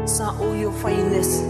sa Uyo Finest.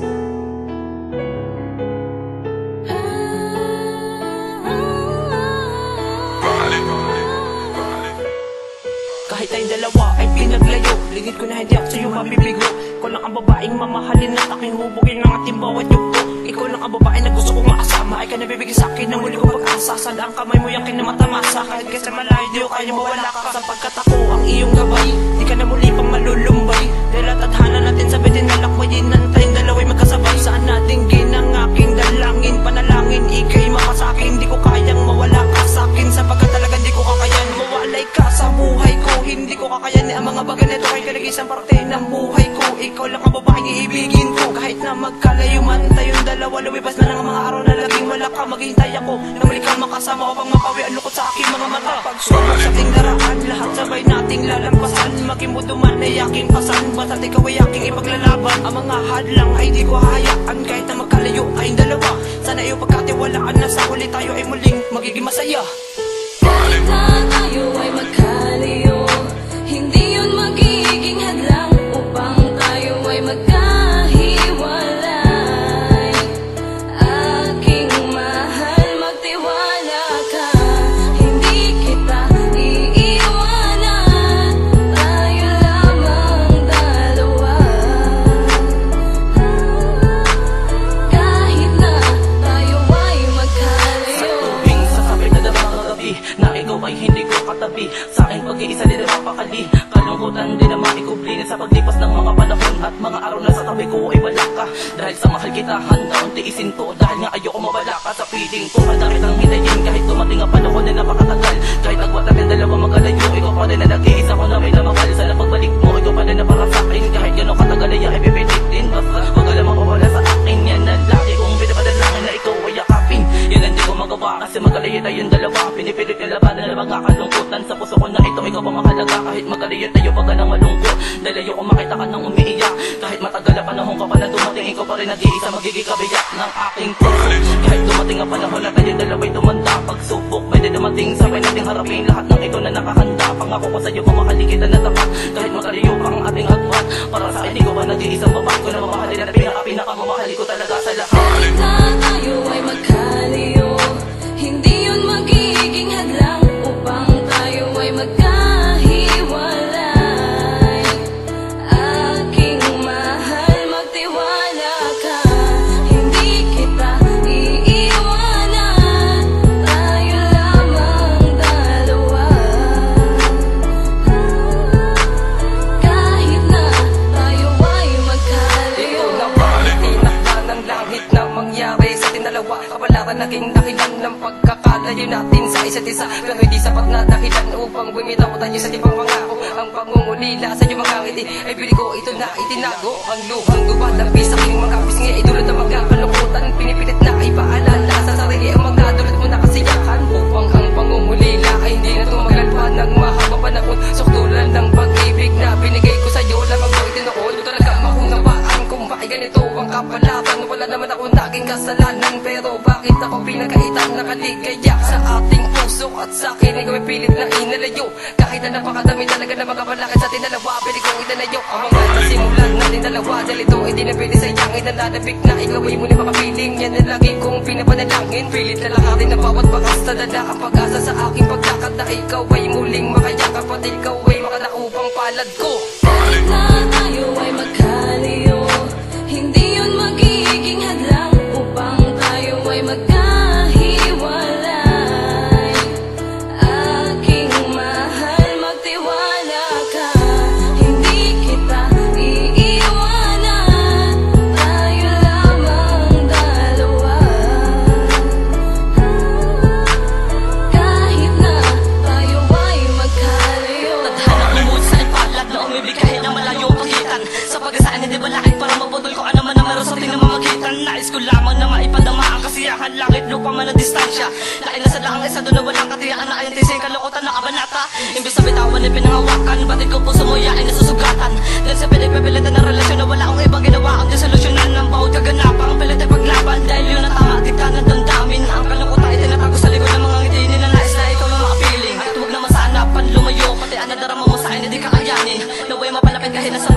Kahit tayong dalawa ay pinaglayo, lingid ko na hindi ako sa'yo mabibigo. Ikaw lang ang babaeng mamahalin at aking hubugin ng ating bawat yugto. Ikaw lang ang babae na gusto kong makasama, ay ka nabibigay sa'kin ng huli kong pag-asa. Saan ang kamay mo yakin na matamasa, kahit kasi malayo di ko kaya mawala ka. Sapagkat ako ang iyong gabay, di ka na muli pang malulumbay. Dahil at adhana natin sa bitin na lakwayin, nang tayong dalawa'y magkasabay. Saan natin ginang aking dalangin, panalangin, ika'y makasakin. Di ko kayang mawala ka sa'kin, sapagkat talagang di ko kakayan. Mawalay ka sa buhay ko, hindi ko kakayanin ang mga bagay na ito. Kay kalag-isang parte ng buhay ko, ikaw lang ang babaeng iibigin ko. Kahit na magkalayo man tayong dalawa, lumipas na lang ang mga araw na laging wala ka. Maghihintay ako na muli kang makasama upang mapawi ang lukot sa aking mga mata. Pagsubok sa ating daraan, lahat sabay nating lalampasan. Maging mundo man ay aking pasan, basta't ikaw ay aking ipaglalaban. Ang mga hadlang ay di ko hahayaan, kahit na magkalayo tayong dalawa. Sana iyo pagkatiwalaan na sa huli tayo ay muling magiging masaya. Kahit na tayo ay magkalayo, hindi yun magiging hadlang upang tayo ay magkahiwalay. Aking mahal, magtiwala ka, hindi kita iiwanan. Tayo lamang dalawa. Kahit na tayo ay magkalayo. Sa tubing sasabit na damang kagabi, na ikaw ay hindi ko katabi. Sa aking pag-iisa din napakali, kalungkutan din na maikubli. Sa paglipas ng mga panahon at mga araw na sa tabi ko ay wala ka. Dahil sa mahal kita, handa kong tiisin to. Dahil nga ayoko mawala ka sa piling ko. Handa kitang hinayin kahit dumating ang panahon na napakatagal. Kahit nagwat natin dalawa magalayo, ikaw pa rin na nag-iisa ko na may namahal. Sana pagbalik mo, ikaw pa rin na para sa akin. Kahit gano'ng katagal ay ipipilit din. Basta wag ka lamang mawala sa akin. Yan ang lagi kong pinapadalangin na ikaw ay yakapin. Yan ang di ko magawa kasi magkalayo tayong dalawa. Pinipilit na labanan na mga kalungkutan. Sa puso ko na ito, ikaw ang mahalaga. Kahit magkalayo tayo pag ka nang malungkot. Dahil ayoko makita ka nang umiiyak. Kahit matagal na panahon ka pa na dumating, ikaw pa rin nag-iisa magiging kabiyak ng aking puso. Kahit dumating ang panahon na tayo dalawa'y tumanda, pagsubok may dumating, sabay nating harapin lahat ng ito na nakahanda. Pangako ko sa'yo, mamahali kita na tapat. Kahit magkalayo pa ang ating agwat, para sa akin ikaw ba nag-iisang babae ko na mamahalin at pinakamamahali ko talaga sa lahat. Kahit na tayo ay magkalayo, hindi yun magiging hadlang upang tayo ay magkahiwalay. Aking mahal, magtiwala ka, hindi kita iiwanan. Tayo lamang dalawa. Kahit na tayo ay magkalayo. Ikaw na ba tinakda ng langit na mangyari sa ating dalawa? Kapalaran naging dahilan ng pagkakalayo natin sa isa't isa. Pero hindi sapat na dahilan upang bumitaw tayo sa ibang pangako. Ang pangungulila sa iyong mga ngiti ay pili ko ito na itinago. Ang luhang lumalapis sa aking mga pisngi ay dulot ng mga kalungkutan. Pinipilit na ipaalala sa sarili ang mga dulot mo na kasiyahan. Upang ang pangungulila ay hindi na tumagal pa ng mahaba panahon. Suktulan ng pag-ibig na binigay ko sa'yo lamang mo itinoon. Talaga makunawaan kung bakit ganito ang kapalaran. Wala naman ako naging kasalanan, pero bakit ako pinagkaitan na kaligaya sa ating puso? At sa akin ikaw ay pilit na inalayo. Kahit na napakadami talaga na mga balakid sa ating dalawa, pwede kong itanayo ang mga nasimulan natin dalawa. Dahil ito ay di na pwede sayangin. Nalalabik na ikaw ay muli makapiling. Yan ang lagi kong pinapanalangin. Pilit na lahatin ang bawat bakas na dala ang pag-asa sa aking pagkakat na ikaw ay muling makayakap at ikaw ay makanaupang palad ko. Kahit na tayo ay magkalayo, hindi yun magiging hadlang upang tayo ay magkahiwalay. Aking mahal, magtiwala ka, hindi kita iiwanan. Tayo lamang dalawa. Kahit na tayo ay magkalayo. Tadhana umod sa ipalad na umibig kahit na malayo pagitan. Sa pag-asaan hindi balakid para maputol ko ano man ang meron sa ating namamagitan. Nais ko lamang na maipadama ang kasiyahan, langit lupa man ang distansya. Lain na sa lang isa doon na walang katiyakan na ayan tising kalukutan na kabanata. Imbis sa bitawan ay pinangawakan, batid ko puso mo yain na susugatan. Dahil sa pinipipilitan ng relasyon na wala akong ibang ginawa ang disolusyonan ng bawat kaganapang pilit ay paglaban. Dahil yun ang tama at tigka ng damdamin. Ang kalukutan ay tinatago sa likod ng mga ngiti nila. Nais na ikaw lang makapiling at huwag naman sana panlumayo, pati ang nadarama mo sa akin hindi kakayanin. Naway mapalapit kahit nasa